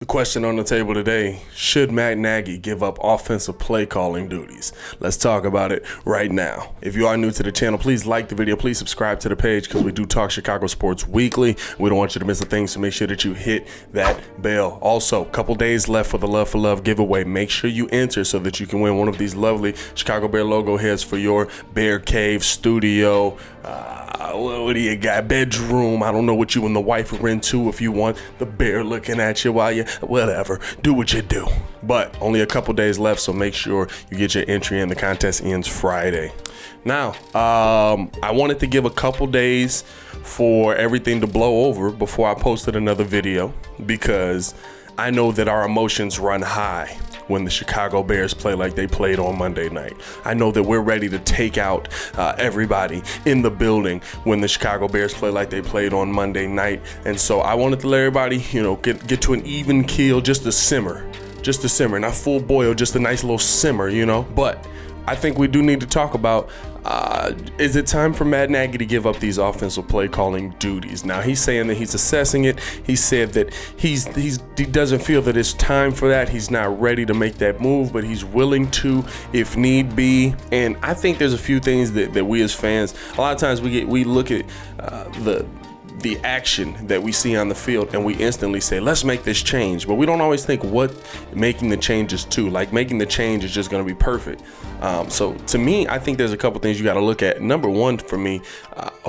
The question on the table today, should Matt Nagy give up offensive play calling duties? Let's talk about it right now. If you are new to the channel, please like the video. Please subscribe to the page because we do talk Chicago sports weekly. We don't want you to miss a thing, so make sure that you hit that bell. Also, a couple days left for the Love for Love giveaway. Make sure you enter so that you can win one of these lovely Chicago Bear logo heads for your Bear Cave studio. What do you got? Bedroom. I don't know what you and the wife are into. If you want the bear looking at you while you, whatever, do what you do. But only a couple days left, so make sure you get your entry in. The contest ends Friday. Now, I wanted to give a couple days for everything to blow over before I posted another video, because I know that our emotions run high when the Chicago Bears play like they played on Monday night. I know that we're ready to take out everybody in the building when the Chicago Bears play like they played on Monday night. And so I wanted to let everybody, get to an even keel, just a simmer, not full boil, just a nice little simmer, But I think we do need to talk about, is it time for Matt Nagy to give up these offensive play calling duties? Now, he's saying that he's assessing it. He said that he doesn't feel that it's time for that. He's not ready to make that move, but he's willing to if need be. And I think there's a few things that we as fans, a lot of times we look at the action that we see on the field and we instantly say, let's make this change. But we don't always think what making the change is to. Like, making the change is just going to be perfect. So to me, I think there's a couple things you got to look at. Number one for me,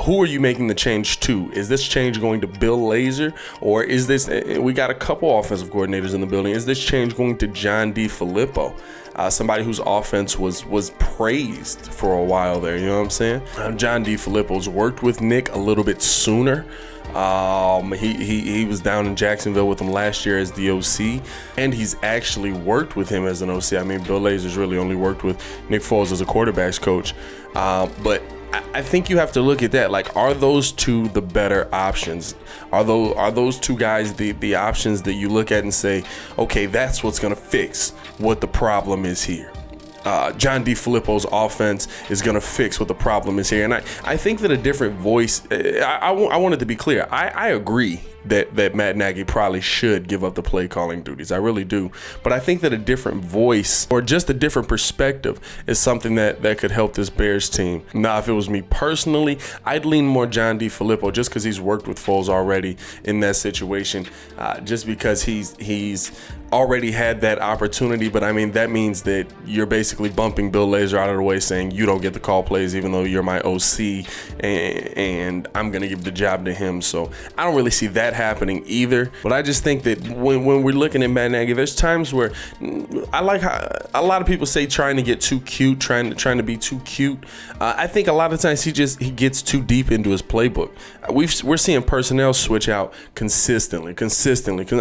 who are you making the change to? Is this change going to Bill Lazor, or is this, we got a couple offensive coordinators in the building, is this change going to John DeFilippo? Somebody whose offense was praised for a while there, you know what I'm saying? John DeFilippo's worked with Nick a little bit sooner. He was down in Jacksonville with him last year as the OC, and he's actually worked with him as an OC. I mean, Bill Lazor's really only worked with Nick Foles as a quarterbacks coach. But I think you have to look at that. Like, are those two the better options? Are those two guys the options that you look at and say, okay, that's what's going to fix what the problem is here? John DeFilippo's offense is going to fix what the problem is here. And I think that a different voice, I wanted to be clear. I agree that Matt Nagy probably should give up the play calling duties. I really do. But I think that a different voice or just a different perspective is something that could help this Bears team. Now, if it was me personally, I'd lean more John DeFilippo just because he's worked with Foles already in that situation, just because he's already had that opportunity. But I mean, that means that you're basically bumping Bill Lazor out of the way, saying you don't get the call plays even though you're my OC, and I'm going to give the job to him. So I don't really see that happening either. But I just think that when we're looking at Matt Nagy, there's times where I like how a lot of people say trying to get too cute, trying to be too cute. I think a lot of times he gets too deep into his playbook. We're seeing personnel switch out consistently.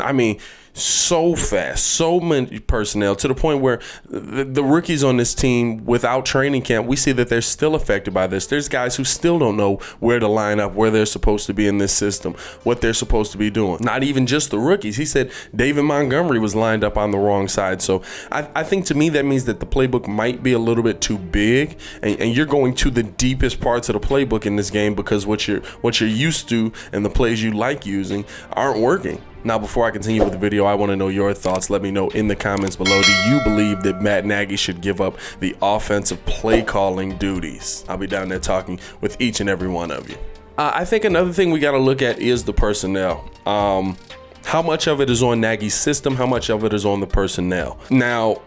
I mean, so fast, so many personnel, to the point where the rookies on this team, without training camp, we see that they're still affected by this. There's guys who still don't know where to line up, where they're supposed to be in this system, what they're supposed to be doing. Not even just the rookies. He said David Montgomery was lined up on the wrong side. So I think, to me, that means that the playbook might be a little bit too big, and you're going to the deepest parts of the playbook in this game because what you're used to and the plays you like using aren't working. Now, before I continue with the video, I want to know your thoughts. Let me know in the comments below. Do you believe that Matt Nagy should give up the offensive play calling duties? I'll be down there talking with each and every one of you. I think another thing we got to look at is the personnel. How much of it is on Nagy's system? How much of it is on the personnel? Now,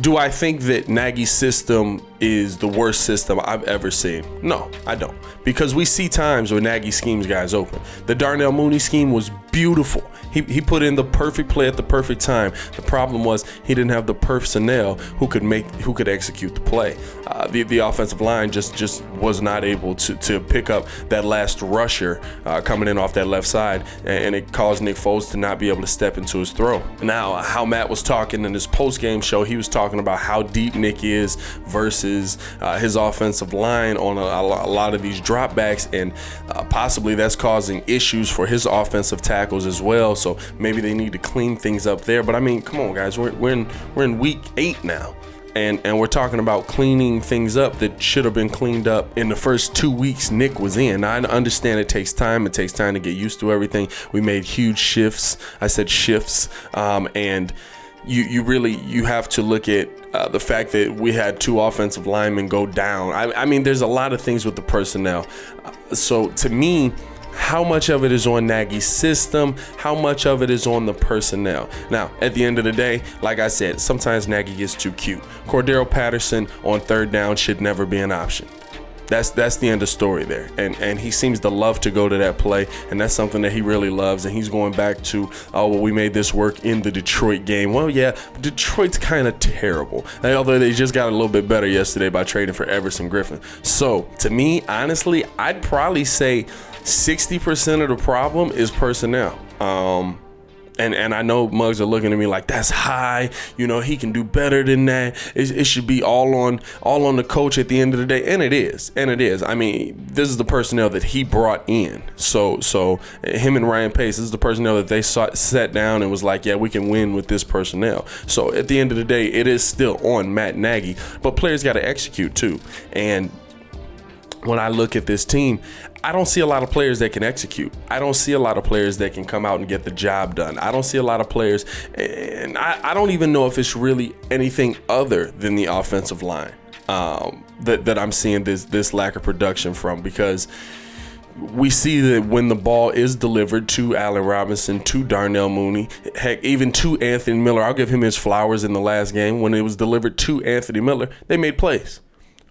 do I think that Nagy's system is the worst system I've ever seen? No, I don't. Because we see times where Nagy schemes guys open. The Darnell Mooney scheme was beautiful. He put in the perfect play at the perfect time. The problem was he didn't have the personnel who could execute the play. The offensive line just was not able to pick up that last rusher coming in off that left side, and it caused Nick Foles to not be able to step into his throw. Now, how Matt was talking in his post-game show, he was talking about how deep Nick is versus his offensive line on a lot of these dropbacks, and possibly that's causing issues for his offensive tackles as well. So maybe they need to clean things up there. But I mean, come on, guys, we're in week 8 now. And we're talking about cleaning things up that should have been cleaned up in the first 2 weeks Nick was in. I understand it takes time. It takes time to get used to everything. We made huge shifts. I said shifts. And you have to look at the fact that we had 2 offensive linemen go down. I mean, there's a lot of things with the personnel. So to me, how much of it is on Nagy's system? How much of it is on the personnel? Now, at the end of the day, like I said, sometimes Nagy gets too cute. Cordero Patterson on 3rd down should never be an option. That's the end of story there. And he seems to love to go to that play, and that's something that he really loves. And he's going back to, oh, well, we made this work in the Detroit game. Well, yeah, Detroit's kind of terrible. Although they just got a little bit better yesterday by trading for Everson Griffin. So, to me, honestly, I'd probably say 60% of the problem is personnel. And I know mugs are looking at me like, that's high. You know, he can do better than that. It should be all on the coach at the end of the day. And it is. I mean, this is the personnel that he brought in. So him and Ryan Pace, this is the personnel that they sat down and was like, yeah, we can win with this personnel. So at the end of the day, it is still on Matt Nagy, but players got to execute too. And when I look at this team, I don't see a lot of players that can execute. I don't see a lot of players that can come out and get the job done. I don't see a lot of players, and I don't even know if it's really anything other than the offensive line that I'm seeing this lack of production from, because we see that when the ball is delivered to Allen Robinson, to Darnell Mooney, heck, even to Anthony Miller, I'll give him his flowers in the last game. When it was delivered to Anthony Miller, they made plays.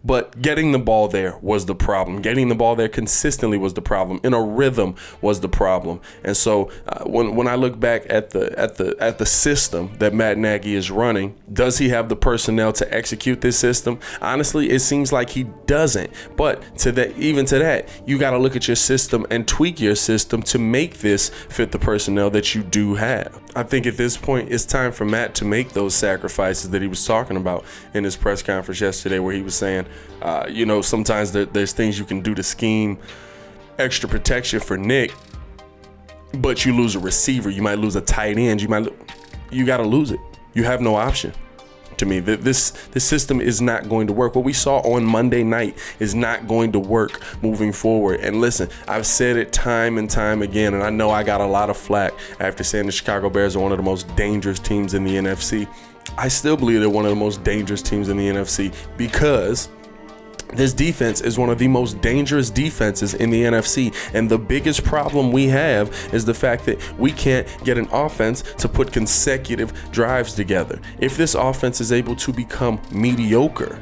But getting the ball there was the problem. Getting the ball there consistently was the problem. In a rhythm was the problem. And so when I look back at the system that Matt Nagy is running, does he have the personnel to execute this system? Honestly, it seems like he doesn't. But even to that, you got to look at your system and tweak your system to make this fit the personnel that you do have. I think at this point, it's time for Matt to make those sacrifices that he was talking about in his press conference yesterday, where he was saying, sometimes there's things you can do to scheme extra protection for Nick, but you lose a receiver, you might lose a tight end, you got to lose it. You have no option. To me, this system is not going to work. What we saw on Monday night is not going to work moving forward. And listen, I've said it time and time again, and I know I got a lot of flack after saying the Chicago Bears are one of the most dangerous teams in the NFC. I still believe they're one of the most dangerous teams in the NFC, because this defense is one of the most dangerous defenses in the NFC. And the biggest problem we have is the fact that we can't get an offense to put consecutive drives together. If this offense is able to become mediocre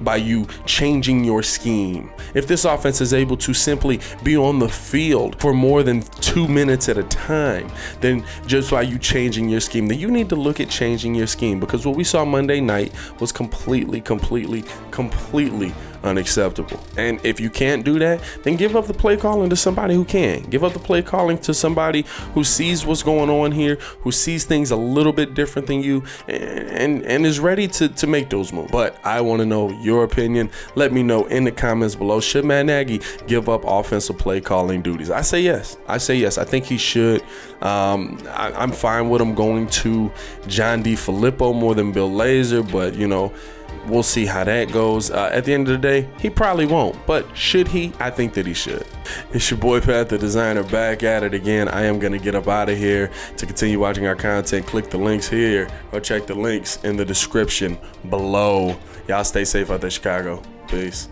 by you changing your scheme, if this offense is able to simply be on the field for more than 2 minutes at a time, then just by you changing your scheme, then you need to look at changing your scheme, because what we saw Monday night was completely unacceptable. And if you can't do that, then give up the play calling to somebody who can. Give up the play calling to somebody who sees what's going on here, who sees things a little bit different than you, and is ready to make those moves. But I want to know your opinion. Let me know in the comments below. Should Matt Nagy give up offensive play calling duties? I say yes. I think he should. I'm fine with him going to John DeFilippo more than Bill Lazor, but we'll see how that goes. At the end of the day, he probably won't. But should he? I think that he should. It's your boy Pat the Designer, back at it again. I am going to get up out of here. To continue watching our content, click the links here or check the links in the description below. Y'all stay safe out there, Chicago. Peace.